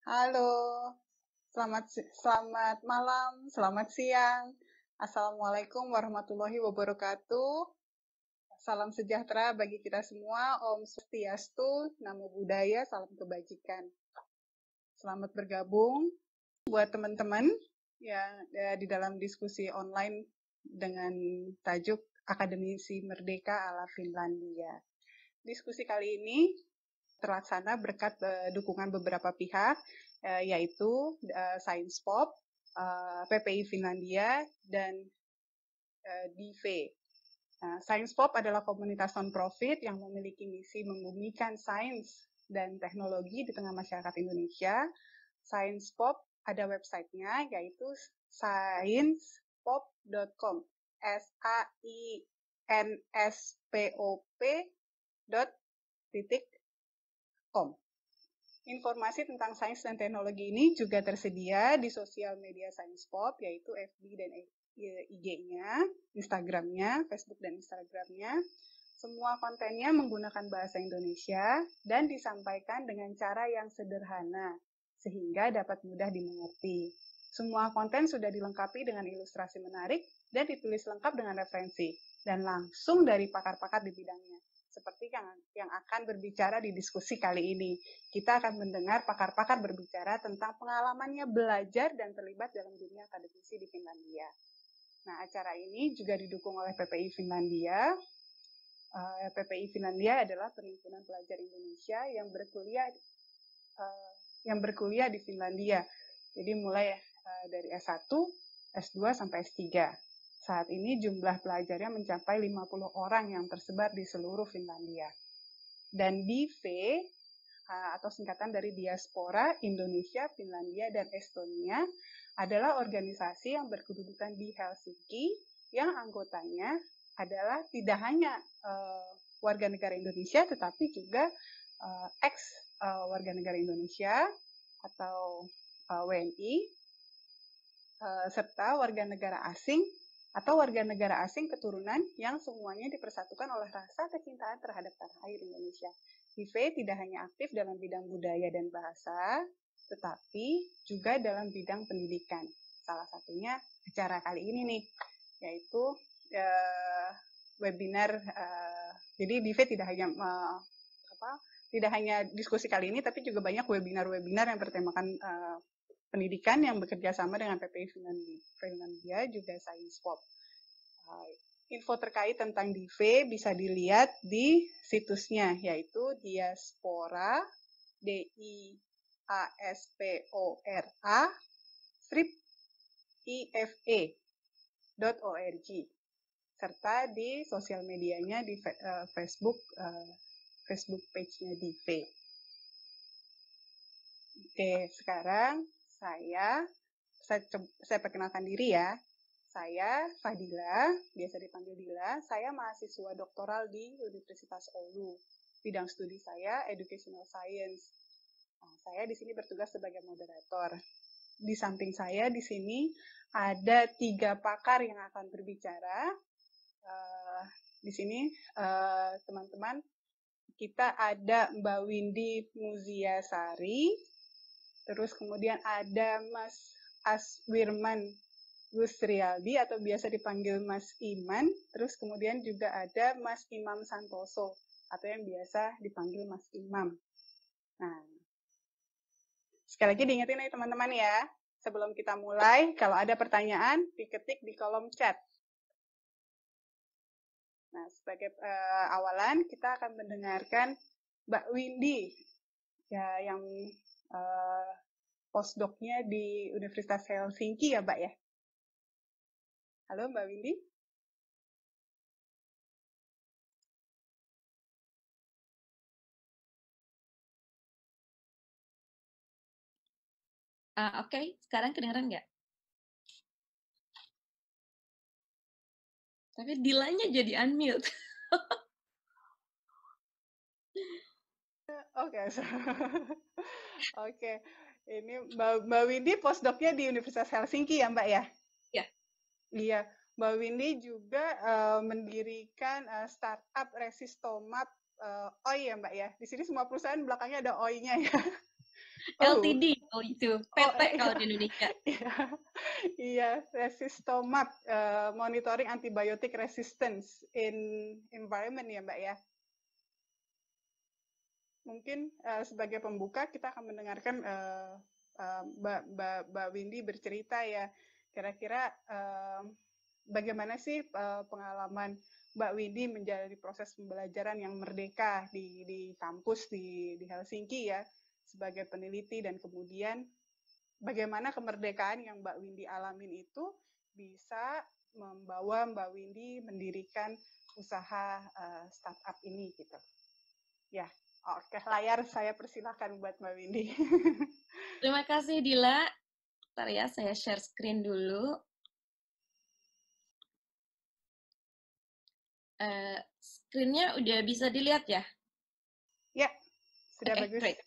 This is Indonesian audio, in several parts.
Halo, selamat malam, selamat siang. Assalamualaikum warahmatullahi wabarakatuh. Salam sejahtera bagi kita semua. Om Swastiastu, Namo Buddhaya, salam kebajikan. Selamat bergabung buat teman-teman yang di dalam diskusi online dengan tajuk Akademisi Merdeka ala Finlandia. Diskusi kali ini terlaksana berkat dukungan beberapa pihak, yaitu Science Pop, PPI Finlandia, dan DIV. Nah, Science Pop adalah komunitas non-profit yang memiliki misi membumikan sains dan teknologi di tengah masyarakat Indonesia. Science Pop ada websitenya, yaitu sciencepop.com, SAINSPOP.com. Informasi tentang sains dan teknologi ini juga tersedia di sosial media Science Pop, yaitu FB dan IG-nya, Instagram-nya, Facebook dan Instagram-nya. Semua kontennya menggunakan bahasa Indonesia dan disampaikan dengan cara yang sederhana, sehingga dapat mudah dimengerti. Semua konten sudah dilengkapi dengan ilustrasi menarik dan ditulis lengkap dengan referensi, dan langsung dari pakar-pakar di bidangnya. Seperti yang akan berbicara di diskusi kali ini. Kita akan mendengar pakar-pakar berbicara tentang pengalamannya belajar dan terlibat dalam dunia akademisi di Finlandia. Nah, acara ini juga didukung oleh PPI Finlandia. PPI Finlandia adalah Perhimpunan Pelajar Indonesia yang berkuliah di Finlandia. Jadi mulai dari S1, S2 sampai S3. Saat ini jumlah pelajarnya mencapai 50 orang yang tersebar di seluruh Finlandia. Dan DIV atau singkatan dari Diaspora Indonesia, Finlandia, dan Estonia adalah organisasi yang berkedudukan di Helsinki yang anggotanya adalah tidak hanya warga negara Indonesia tetapi juga ex warga negara Indonesia atau WNI serta warga negara asing atau warga negara asing keturunan yang semuanya dipersatukan oleh rasa kecintaan terhadap tanah air Indonesia. DIV tidak hanya aktif dalam bidang budaya dan bahasa, tetapi juga dalam bidang pendidikan. Salah satunya acara kali ini nih, yaitu webinar. Jadi DIV tidak hanya diskusi kali ini, tapi juga banyak webinar-webinar yang bertemakan pendidikan yang bekerja sama dengan PPI Finlandia, juga Science Pop. Info terkait tentang DIV bisa dilihat di situsnya, yaitu diaspora, DIASPORA, IFE.org, serta di sosial medianya di Facebook page-nya DIV. Oke, sekarang saya perkenalkan diri ya. Saya Fadila, biasa dipanggil Dila. Saya mahasiswa doktoral di Universitas Oulu. Bidang studi saya Educational Science. Nah, saya di sini bertugas sebagai moderator. Di samping saya di sini ada 3 pakar yang akan berbicara. Di sini teman-teman, kita ada Mbak Windy Muziasari, terus kemudian ada Mas Aswirman Gusrialdi atau biasa dipanggil Mas Iman, terus kemudian juga ada Mas Imam Santoso atau yang biasa dipanggil Mas Imam. Nah, sekali lagi diingetin nih teman-teman ya, sebelum kita mulai, kalau ada pertanyaan diketik di kolom chat. Nah, sebagai awalan kita akan mendengarkan Mbak Windy ya, yang postdoc-nya di Universitas Helsinki ya, Mbak ya. Halo Mbak Windy. Oke, sekarang kedengeran nggak? Tapi Dilanya jadi unmute. Oke. Ini Mbak Windy postdoc-nya di Universitas Helsinki ya, Mbak ya? Ya. Iya. Mbak Windy juga mendirikan startup Resistomap OI ya, Mbak ya? Di sini semua perusahaan belakangnya ada OI-nya ya. Oh, LTD, oh itu, oh PT iya, kalau di Indonesia. iya, iya, Resistomat, monitoring antibiotic resistance in environment ya Mbak ya. Mungkin sebagai pembuka kita akan mendengarkan Mbak Windy bercerita ya, kira-kira bagaimana sih pengalaman Mbak Windy menjalani proses pembelajaran yang merdeka di kampus di Helsinki ya, sebagai peneliti, dan kemudian bagaimana kemerdekaan yang Mbak Windy alamin itu bisa membawa Mbak Windy mendirikan usaha startup ini gitu. Ya, oke, layar saya persilahkan buat Mbak Windy. Terima kasih Dila. Bentar ya, saya share screen dulu. Screen-nya udah bisa dilihat ya? Ya, sudah Oke, bagus. great.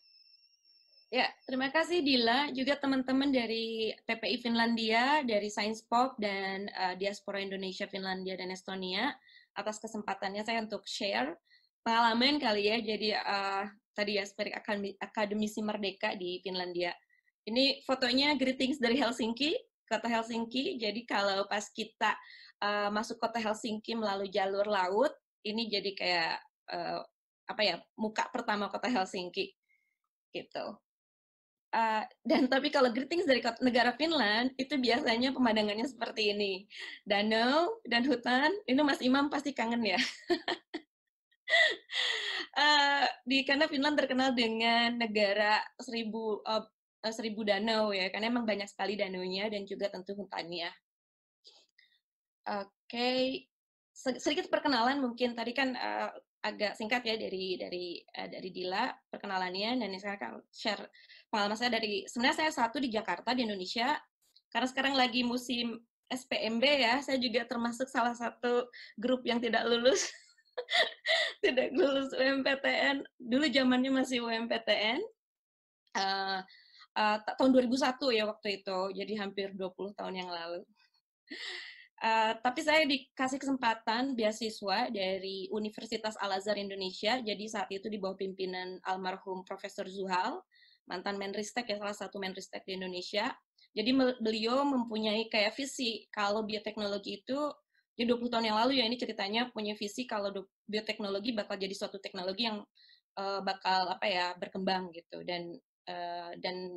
Ya, terima kasih Dila, juga teman-teman dari PPI Finlandia, dari Science Pop, dan Diaspora Indonesia, Finlandia, dan Estonia, atas kesempatannya saya untuk share pengalaman kali ya, jadi tadi ya, sebagai akademisi merdeka di Finlandia. Ini fotonya greetings dari Helsinki, kota Helsinki, jadi kalau pas kita masuk kota Helsinki melalui jalur laut, ini jadi kayak, apa ya, muka pertama kota Helsinki, gitu. Dan tapi kalau greetings dari negara Finland itu biasanya pemandangannya seperti ini, danau dan hutan. Ini Mas Imam pasti kangen ya. Karena Finland terkenal dengan negara seribu danau ya, karena emang banyak sekali danaunya dan juga tentu hutannya. Oke, sedikit perkenalan mungkin tadi kan agak singkat ya dari Dila perkenalannya, dan sekarang kan share pengalaman saya dari, sebenarnya saya satu di Jakarta di Indonesia, karena sekarang lagi musim SPMB ya, saya juga termasuk salah satu grup yang tidak lulus tidak lulus UMPTN, dulu zamannya masih UMPTN, tahun 2001 ya waktu itu, jadi hampir 20 tahun yang lalu. Tapi saya dikasih kesempatan beasiswa dari Universitas Al-Azhar Indonesia, jadi saat itu di bawah pimpinan almarhum Profesor Zuhal, mantan Menristek ya, salah satu Menristek di Indonesia. Jadi beliau mempunyai kayak visi kalau bioteknologi itu, di 20 tahun yang lalu ya ini ceritanya, punya visi kalau bioteknologi bakal jadi suatu teknologi yang bakal apa ya, berkembang gitu, dan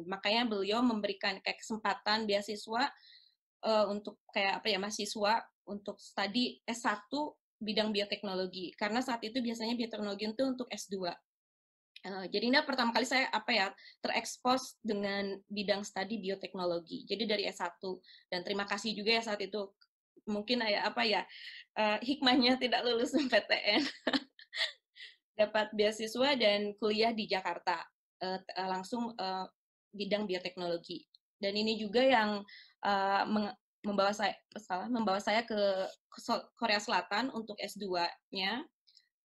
makanya beliau memberikan kayak kesempatan beasiswa untuk kayak apa ya, mahasiswa untuk studi S1 bidang bioteknologi, karena saat itu biasanya bioteknologi itu untuk S2. Jadi ini pertama kali saya apa ya, terekspos dengan bidang studi bioteknologi. Jadi dari S1, dan terima kasih juga ya saat itu, mungkin ya apa ya, hikmahnya tidak lulus PTN dapat beasiswa dan kuliah di Jakarta, langsung bidang bioteknologi. Dan ini juga yang membawa saya ke Korea Selatan untuk S2-nya.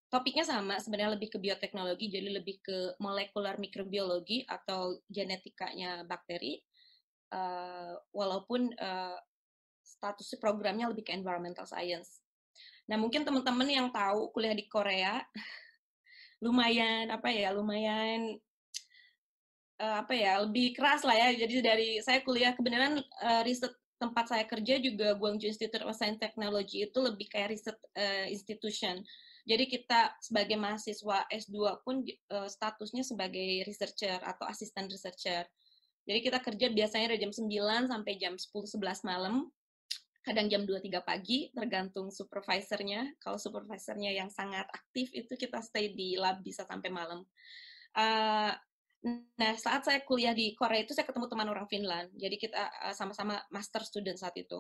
Topiknya sama, sebenarnya lebih ke bioteknologi, jadi lebih ke molekular mikrobiologi atau genetikanya bakteri, walaupun status programnya lebih ke environmental science. Nah, mungkin teman-teman yang tahu kuliah di Korea, lumayan apa ya, lumayan apa ya, lebih keras lah ya. Jadi dari saya kuliah, kebenaran riset tempat saya kerja juga Gwangju Institute of Science Technology itu lebih kayak riset institution. Jadi kita sebagai mahasiswa S2 pun statusnya sebagai researcher atau asisten researcher. Jadi kita kerja biasanya dari jam 9 sampai jam 10-11 malam, kadang jam 2-3 pagi, tergantung supervisornya. Kalau supervisornya yang sangat aktif itu kita stay di lab bisa sampai malam. Nah, saat saya kuliah di Korea itu saya ketemu teman orang Finland. Jadi kita sama-sama master student saat itu.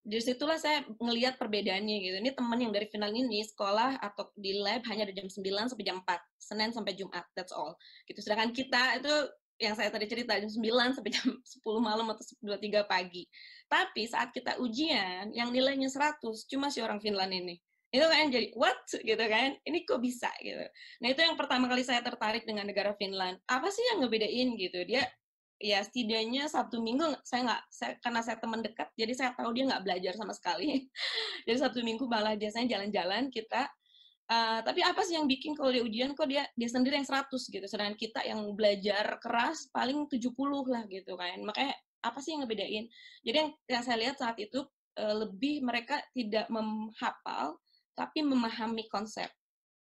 Dari situlah saya ngelihat perbedaannya gitu. Ini teman yang dari Finland ini sekolah atau di lab hanya dari jam 9 sampai jam 4, Senin sampai Jumat, that's all. Gitu. Sedangkan kita itu yang saya tadi cerita jam 9 sampai jam 10 malam atau 2-3 pagi. Tapi saat kita ujian yang nilainya 100 cuma si orang Finland ini. Itu kan jadi what gitu kan, ini kok bisa gitu. Nah itu yang pertama kali saya tertarik dengan negara Finland. Apa sih yang ngebedain gitu, dia ya setidaknya Sabtu Minggu karena saya teman dekat, jadi saya tahu dia nggak belajar sama sekali. Jadi Sabtu Minggu malah biasanya jalan-jalan kita, Tapi apa sih yang bikin kalau dia ujian kok dia sendiri yang 100 gitu, sedangkan kita yang belajar keras paling 70 lah gitu kan. Makanya apa sih yang ngebedain? Jadi yang saya lihat saat itu lebih mereka tidak menghafal tapi memahami konsep.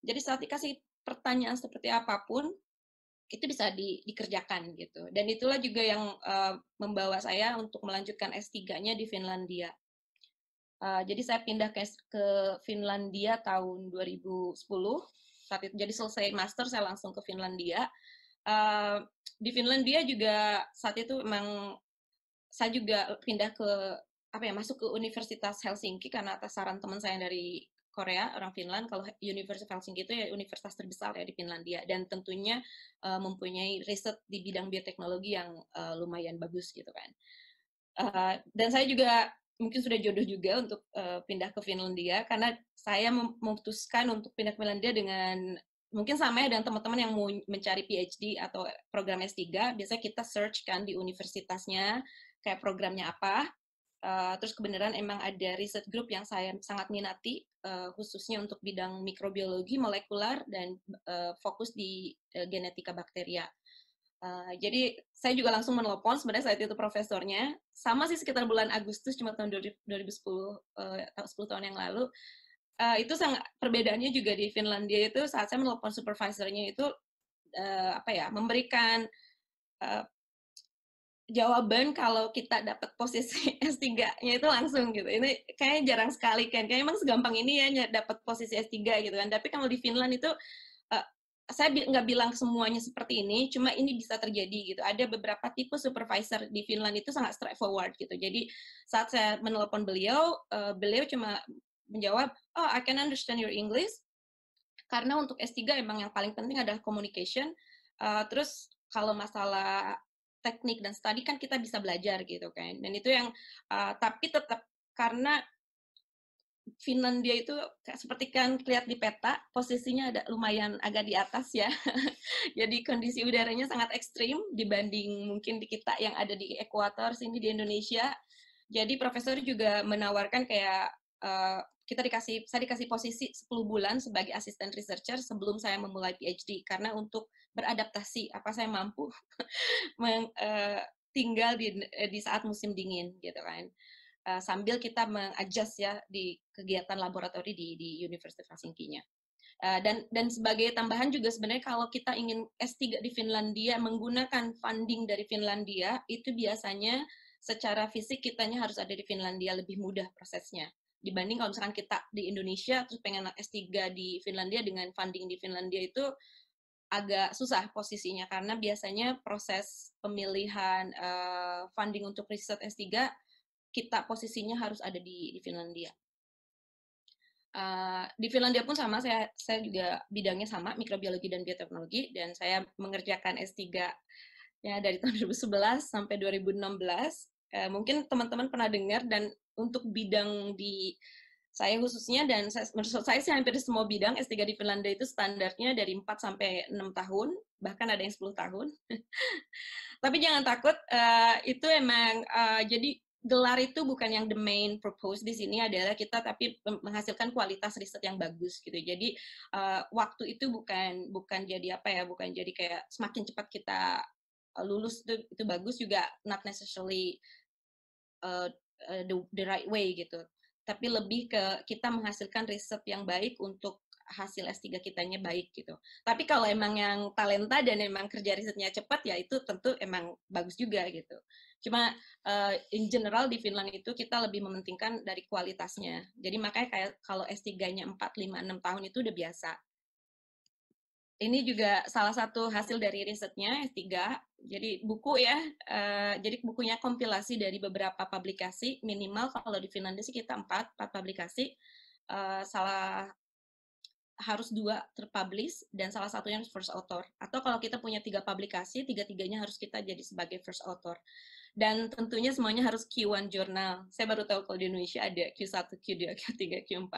Jadi saat dikasih pertanyaan seperti apapun itu bisa dikerjakan gitu. Dan itulah juga yang membawa saya untuk melanjutkan S3-nya di Finlandia. Jadi saya pindah ke Finlandia tahun 2010. Saat itu jadi selesai master saya langsung ke Finlandia. Di Finlandia juga saat itu memang saya juga pindah ke masuk ke Universitas Helsinki karena atas saran teman saya dari Korea, orang Finland. Kalau Universitas Helsinki itu ya universitas terbesar ya di Finlandia dan tentunya mempunyai riset di bidang bioteknologi yang lumayan bagus gitu kan. Dan saya juga mungkin sudah jodoh juga untuk pindah ke Finlandia karena saya memutuskan untuk pindah ke Finlandia dengan mungkin sama ya dengan teman-teman yang mau mencari PhD atau program S3, biasanya kita search kan di universitasnya kayak programnya apa. Terus kebenaran emang ada riset group yang saya sangat minati, khususnya untuk bidang mikrobiologi molekular dan fokus di genetika bakteria. Jadi saya juga langsung menelpon sebenarnya saat itu profesornya, sama sih sekitar bulan Agustus, cuma tahun 2010, 10 tahun yang lalu. Itu sangat perbedaannya juga di Finlandia itu saat saya menelpon supervisornya itu memberikan uh, jawaban kalau kita dapat posisi S3-nya itu langsung gitu. Ini kayaknya jarang sekali kan. Kayaknya emang segampang ini ya dapat posisi S3 gitu kan. Tapi kalau di Finland itu uh, saya nggak bilang semuanya seperti ini, cuma ini bisa terjadi gitu. Ada beberapa tipe supervisor di Finland itu sangat straightforward gitu. Jadi saat saya menelpon beliau, beliau cuma menjawab, oh I can understand your English, karena untuk S3 emang yang paling penting adalah communication. Terus kalau masalah teknik dan studi kan kita bisa belajar gitu kan. Dan itu yang, tapi tetap karena Finlandia itu seperti kan lihat di peta, posisinya ada lumayan agak di atas ya. Jadi kondisi udaranya sangat ekstrim dibanding mungkin di kita yang ada di ekuator sini di Indonesia. Jadi profesor juga menawarkan kayak saya dikasih posisi 10 bulan sebagai asisten researcher sebelum saya memulai PhD karena untuk beradaptasi apa saya mampu tinggal di saat musim dingin gitu kan. Sambil kita mengadjust ya di kegiatan laboratori di Universitas Helsinki-nya. Dan sebagai tambahan juga sebenarnya kalau kita ingin S3 di Finlandia menggunakan funding dari Finlandia, itu biasanya secara fisik kitanya harus ada di Finlandia, lebih mudah prosesnya. Dibanding kalau misalkan kita di Indonesia terus pengen S3 di Finlandia dengan funding di Finlandia itu agak susah posisinya karena biasanya proses pemilihan funding untuk riset S3 kita posisinya harus ada di Finlandia. Di Finlandia pun sama, saya juga bidangnya sama, mikrobiologi dan bioteknologi, dan saya mengerjakan S3 ya dari tahun 2011 sampai 2016. Mungkin teman-teman pernah dengar, dan untuk bidang di saya khususnya, dan menurut saya sih hampir semua bidang S3 di Finlandia itu standarnya dari 4 sampai 6 tahun, bahkan ada yang 10 tahun. Tapi jangan takut, itu emang jadi gelar itu bukan yang the main purpose di sini adalah kita tapi menghasilkan kualitas riset yang bagus gitu. Jadi waktu itu bukan jadi bukan jadi kayak semakin cepat kita lulus itu bagus juga, not necessarily the right way gitu. Tapi lebih ke kita menghasilkan riset yang baik untuk hasil S3 kitanya baik gitu. Tapi kalau emang yang talenta dan emang kerja risetnya cepat ya itu tentu emang bagus juga gitu. Cuma in general di Finland itu kita lebih mementingkan dari kualitasnya. Jadi makanya kayak kalau S3-nya 4, 5, 6 tahun itu udah biasa. Ini juga salah satu hasil dari risetnya S3. Jadi buku ya, jadi bukunya kompilasi dari beberapa publikasi, minimal kalau di Finlandia sih kita 4 publikasi, salah harus 2 terpublish dan salah satunya first author. Atau kalau kita punya 3 publikasi, 3-3-nya harus kita jadi sebagai first author. Dan tentunya semuanya harus Q1 jurnal. Saya baru tahu kalau di Indonesia ada Q1, Q2, Q3, Q4.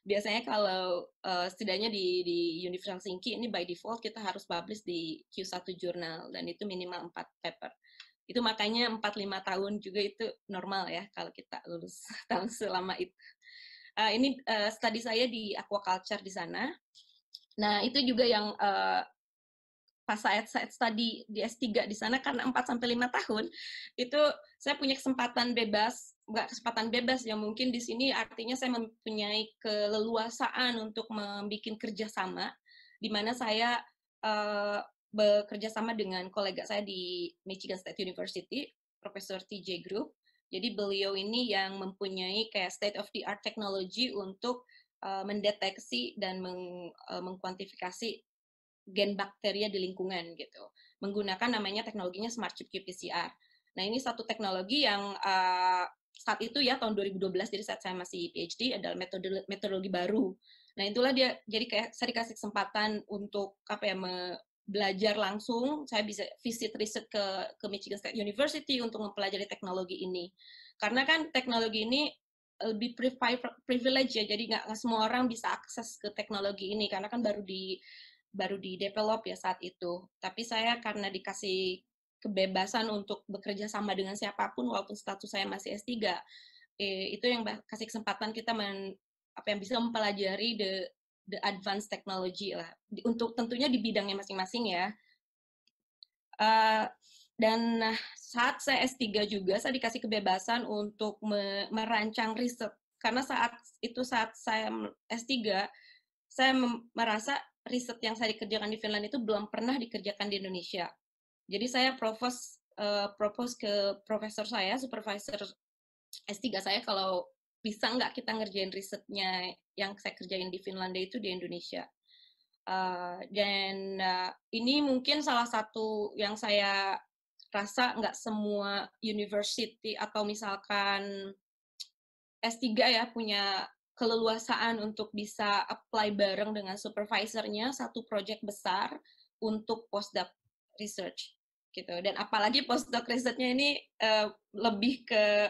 Biasanya kalau setidaknya di Universitas Helsinki ini by default kita harus publish di Q1 jurnal dan itu minimal 4 paper. Itu makanya 4-5 tahun juga itu normal ya kalau kita lulus tahun selama itu. Studi saya di aquaculture di sana. Nah, itu juga yang pas saya study di S3 di sana, karena 4-5 tahun, itu saya punya kesempatan bebas, nggak kesempatan bebas ya, mungkin di sini artinya saya mempunyai keleluasaan untuk membuat kerjasama, di mana saya bekerja sama dengan kolega saya di Michigan State University, Profesor TJ Group. Jadi beliau ini yang mempunyai kayak state of the art technology untuk mendeteksi dan mengkuantifikasi gen bakteria di lingkungan gitu, menggunakan namanya teknologinya Smart Chip qPCR. Nah, ini satu teknologi yang saat itu ya tahun 2012, jadi saat saya masih PhD, adalah metodologi baru. Nah, itulah dia, jadi kayak saya dikasih kesempatan untuk belajar langsung. Saya bisa visit riset ke Michigan State University untuk mempelajari teknologi ini. Karena kan teknologi ini lebih privilege ya, jadi nggak semua orang bisa akses ke teknologi ini, karena kan baru di develop ya saat itu. Tapi saya karena dikasih kebebasan untuk bekerja sama dengan siapapun walaupun status saya masih S3, itu yang kasih kesempatan kita bisa mempelajari the advanced technology lah, untuk tentunya di bidangnya masing-masing ya. Dan saat saya S3 juga saya dikasih kebebasan untuk merancang riset, karena saat saya S3 saya merasa riset yang saya dikerjakan di Finland itu belum pernah dikerjakan di Indonesia. Jadi saya propose ke profesor saya, supervisor S3 saya, kalau bisa nggak kita ngerjain risetnya yang saya kerjain di Finlandia itu di Indonesia. Ini mungkin salah satu yang saya rasa nggak semua university atau misalkan S3 ya punya keleluasaan untuk bisa apply bareng dengan supervisornya satu project besar untuk postdoc research gitu. Dan apalagi postdoc researchnya ini lebih ke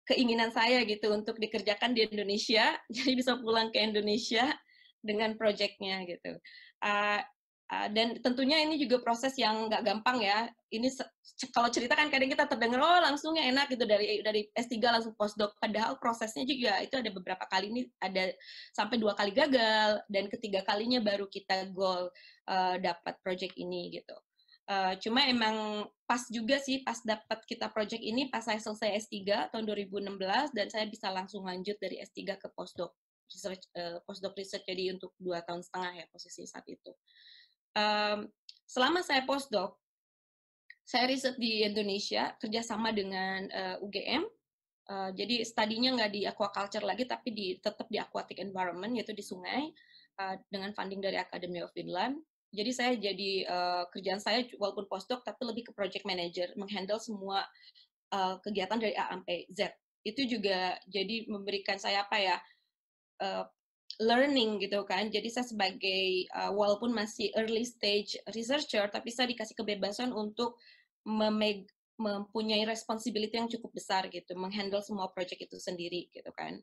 keinginan saya gitu untuk dikerjakan di Indonesia, jadi bisa pulang ke Indonesia dengan projectnya gitu. Dan tentunya ini juga proses yang nggak gampang ya. Ini kalau cerita kan kadang kita terdengar, oh langsungnya enak gitu, dari S3 langsung postdoc. Padahal prosesnya juga itu ada beberapa kali, ini ada sampai 2 kali gagal, dan ketiga kalinya baru kita goal dapat project ini gitu. Cuma emang pas juga sih, pas dapat kita project ini, pas saya selesai S3 tahun 2016, dan saya bisa langsung lanjut dari S3 ke postdoc research, jadi untuk 2,5 tahun ya posisi saat itu. Selama saya postdoc, saya riset di Indonesia kerjasama dengan UGM. Jadi studinya nggak di aquaculture lagi, tapi tetap di aquatic environment, yaitu di sungai, dengan funding dari Academy of Finland. Jadi saya kerjaan saya walaupun postdoc, tapi lebih ke project manager, menghandle semua kegiatan dari A sampai Z. Itu juga jadi memberikan saya learning gitu kan. Jadi saya sebagai walaupun masih early stage researcher, tapi saya dikasih kebebasan untuk mempunyai responsibility yang cukup besar gitu, menghandle semua project itu sendiri gitu kan.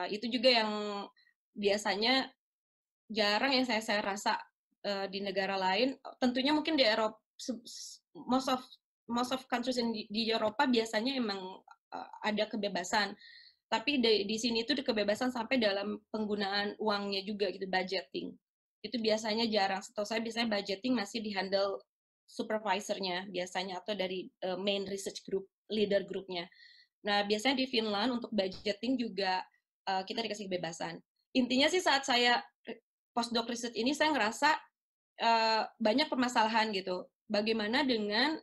Itu juga yang biasanya jarang yang saya rasa di negara lain. Tentunya mungkin di Eropa, most of countries di Eropa biasanya emang ada kebebasan. Tapi di sini itu kebebasan sampai dalam penggunaan uangnya juga gitu, budgeting. Itu biasanya jarang. Setahu saya biasanya budgeting masih dihandle supervisornya biasanya, atau dari main research group, leader grupnya. Nah, biasanya di Finland untuk budgeting juga kita dikasih kebebasan. Intinya sih saat saya postdoc research ini, saya ngerasa banyak permasalahan gitu. Bagaimana dengan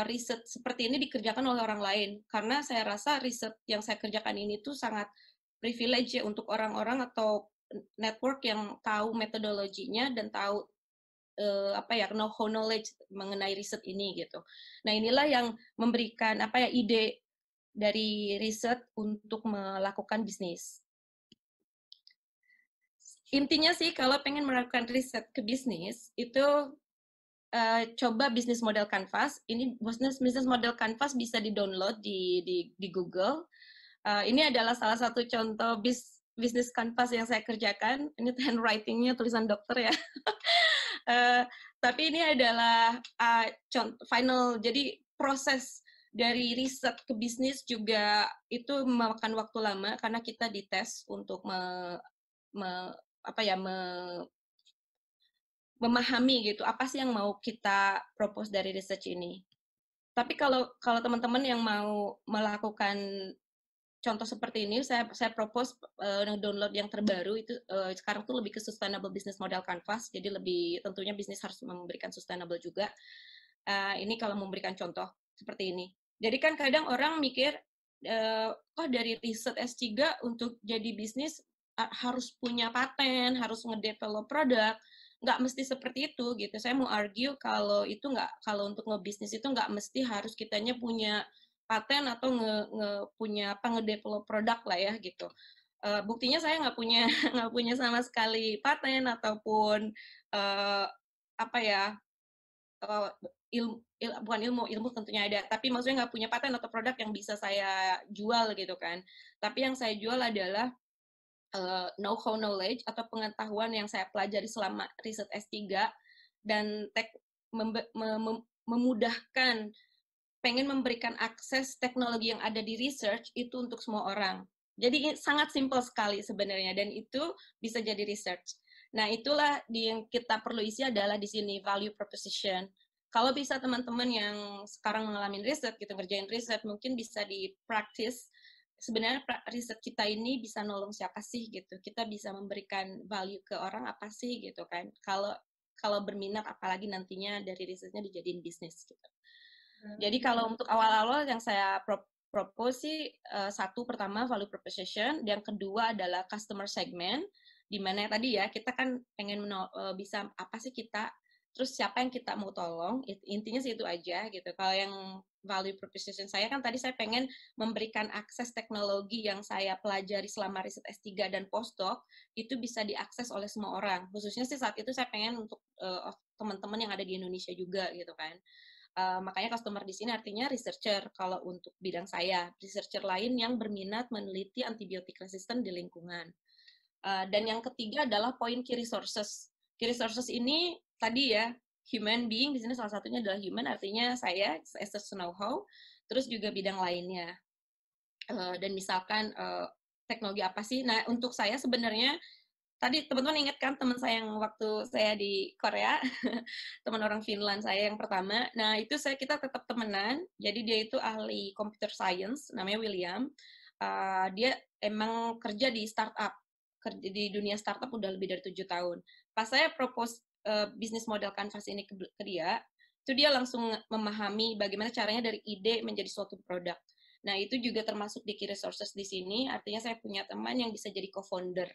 riset seperti ini dikerjakan oleh orang lain, karena saya rasa riset yang saya kerjakan ini tuh sangat privilege ya untuk orang-orang atau network yang tahu metodologinya dan tahu know-how knowledge mengenai riset ini gitu. Nah, inilah yang memberikan ide dari riset untuk melakukan bisnis. Intinya sih kalau pengen melakukan riset ke bisnis itu coba bisnis model Canvas. Ini bisnis model Canvas bisa di-download di Google. Ini adalah salah satu contoh bisnis Canvas yang saya kerjakan. Ini handwriting-nya tulisan dokter ya. Tapi ini adalah final, jadi proses dari riset ke bisnis juga itu memakan waktu lama karena kita dites untuk apa ya, memahami gitu apa sih yang mau kita propose dari research ini. Tapi kalau kalau teman-teman yang mau melakukan contoh seperti ini, saya propose download yang terbaru itu sekarang tuh lebih ke sustainable business model canvas. Jadi lebih tentunya bisnis harus memberikan sustainable juga. Ini kalau memberikan contoh seperti ini. Jadi kan kadang orang mikir, oh dari riset S3 untuk jadi bisnis harus punya paten, harus ngedevelop produk. Nggak mesti seperti itu gitu. Saya mau argue kalau itu nggak, kalau untuk ngebisnis itu nggak mesti harus kitanya punya paten atau punya apa ngedevelop produk lah ya gitu. Buktinya saya nggak punya nggak punya sama sekali paten ataupun apa ya, uh, bukan ilmu tentunya ada, tapi maksudnya nggak punya paten atau produk yang bisa saya jual gitu kan. Tapi yang saya jual adalah know-how knowledge atau pengetahuan yang saya pelajari selama riset S3 dan memudahkan, pengen memberikan akses teknologi yang ada di research itu untuk semua orang. Jadi sangat simpel sekali sebenarnya dan itu bisa jadi research. Nah, itulah yang kita perlu isi adalah di sini value proposition. Kalau bisa teman-teman yang sekarang mengalami riset gitu, ngerjain riset, mungkin bisa di practice. Sebenarnya riset kita ini bisa nolong siapa sih gitu. Kita bisa memberikan value ke orang apa sih gitu kan. Kalau berminat apalagi nantinya dari risetnya dijadiin bisnis gitu. Jadi kalau untuk awal-awal yang saya propose sih satu pertama value proposition, yang kedua adalah customer segment, di mana tadi ya kita kan pengen bisa apa sih kita, terus siapa yang kita mau tolong, intinya sih itu aja gitu. Kalau yang value proposition saya kan tadi saya pengen memberikan akses teknologi yang saya pelajari selama riset S3 dan postdoc itu bisa diakses oleh semua orang. Khususnya sih saat itu saya pengen untuk teman-teman yang ada di Indonesia juga gitu kan. Makanya customer di sini artinya researcher kalau untuk bidang saya, researcher lain yang berminat meneliti antibiotik resisten di lingkungan. Dan yang ketiga adalah point key resources. Key resources ini tadi ya, human being, di sini salah satunya adalah human, artinya saya as a know-how, terus juga bidang lainnya. Dan misalkan teknologi apa sih? Nah, untuk saya sebenarnya tadi teman-teman ingat kan teman saya yang waktu saya di Korea, teman orang Finland saya yang pertama. Nah, itu kita tetap temenan. Jadi dia itu ahli computer science, namanya William. Dia emang kerja di startup, kerja di dunia startup udah lebih dari 7 tahun. Pas saya propose bisnis model Canvas ini ke dia, itu dia langsung memahami bagaimana caranya dari ide menjadi suatu produk. Nah, itu juga termasuk di key resources di sini, artinya saya punya teman yang bisa jadi co-founder.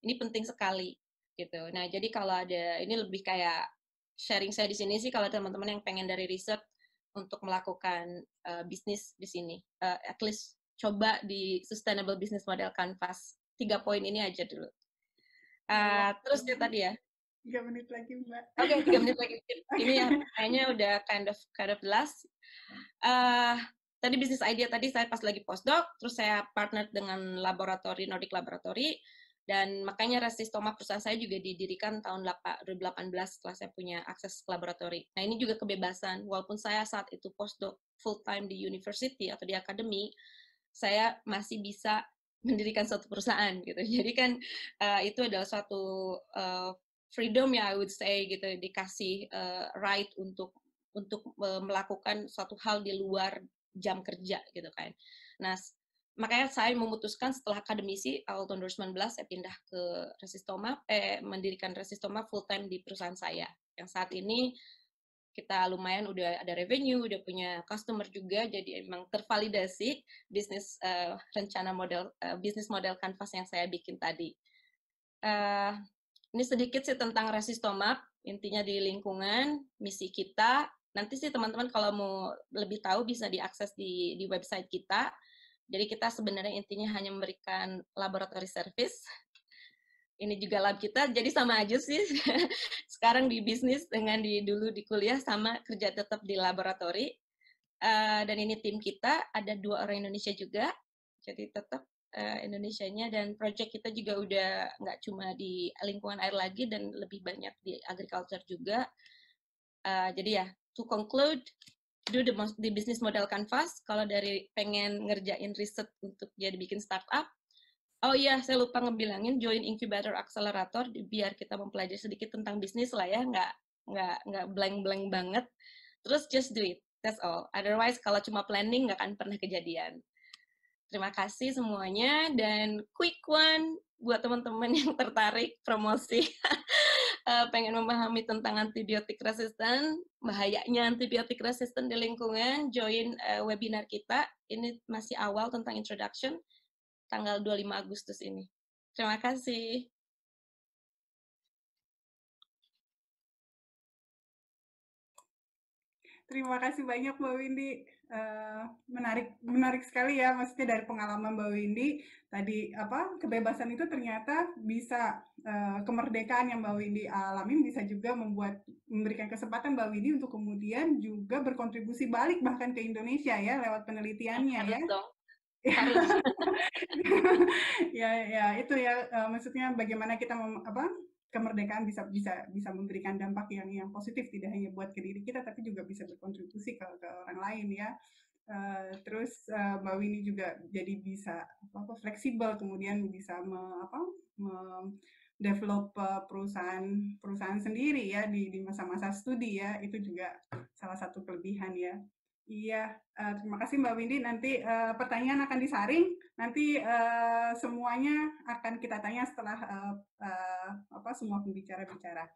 Ini penting sekali gitu. Nah, jadi kalau ada, ini lebih kayak sharing saya di sini sih kalau teman-teman yang pengen dari riset untuk melakukan bisnis di sini, at least coba di sustainable business model Canvas. 3 poin ini aja dulu. Terus ya tadi ya. 3 menit lagi, Mbak. Oke, 3 menit lagi. Ini ya kayaknya udah kind of jelas. Tadi bisnis idea tadi saya pas lagi postdoc, terus saya partner dengan laboratori, Nordic Laboratory, dan makanya Resistoma perusahaan saya juga didirikan tahun 2018 setelah saya punya akses ke laboratori. Nah, ini juga kebebasan, walaupun saya saat itu postdoc full time di university atau di akademi, saya masih bisa mendirikan suatu perusahaan gitu. Jadi kan itu adalah suatu freedom ya, I would say gitu, dikasih right untuk melakukan suatu hal di luar jam kerja gitu kan. Nah, makanya saya memutuskan setelah akademisi awal tahun 2019 saya pindah ke Resistoma, mendirikan Resistoma full time di perusahaan saya. Yang saat ini kita lumayan udah ada revenue, udah punya customer juga, jadi emang tervalidasi bisnis rencana model bisnis model Canvas yang saya bikin tadi. Ini sedikit sih tentang Resistoma, intinya di lingkungan, misi kita. Nanti sih teman-teman kalau mau lebih tahu bisa diakses di website kita. Jadi kita sebenarnya intinya hanya memberikan laboratory service. Ini juga lab kita, jadi sama aja sih. Sekarang di bisnis dengan dulu di kuliah sama kerja tetap di laboratori. Dan ini tim kita, ada 2 orang Indonesia juga. Jadi tetap Indonesianya, dan project kita juga udah nggak cuma di lingkungan air lagi dan lebih banyak di agriculture juga. Jadi ya, to conclude, do di business model canvas. Kalau dari pengen ngerjain riset untuk jadi bikin startup, oh iya, saya lupa ngebilangin join incubator accelerator biar kita mempelajari sedikit tentang bisnis lah ya, nggak blank-blank banget. Terus just do it, that's all. Otherwise kalau cuma planning nggak akan pernah kejadian. Terima kasih semuanya dan quick one buat teman-teman yang tertarik promosi pengen memahami tentang antibiotik resisten, bahayanya antibiotik resisten di lingkungan, join webinar kita. Ini masih awal tentang introduction, tanggal 25 Agustus ini. Terima kasih. Terima kasih banyak Mbak Windy. Menarik sekali ya, maksudnya dari pengalaman Mbak Windy tadi kebebasan itu ternyata bisa kemerdekaan yang Mbak Windy alami bisa juga memberikan kesempatan Mbak Windy untuk kemudian juga berkontribusi balik bahkan ke Indonesia ya lewat penelitiannya harus ya. Dong. Harus. ya itu ya maksudnya bagaimana kita kemerdekaan bisa memberikan dampak yang positif tidak hanya buat ke diri kita tapi juga bisa berkontribusi ke orang lain ya. Terus Mbak Winnie juga jadi bisa fleksibel kemudian bisa develop perusahaan sendiri ya di masa-masa studi ya, itu juga salah satu kelebihan ya. Iya, terima kasih Mbak Windy. Nanti pertanyaan akan disaring. Nanti semuanya akan kita tanya setelah semua pembicara bicara.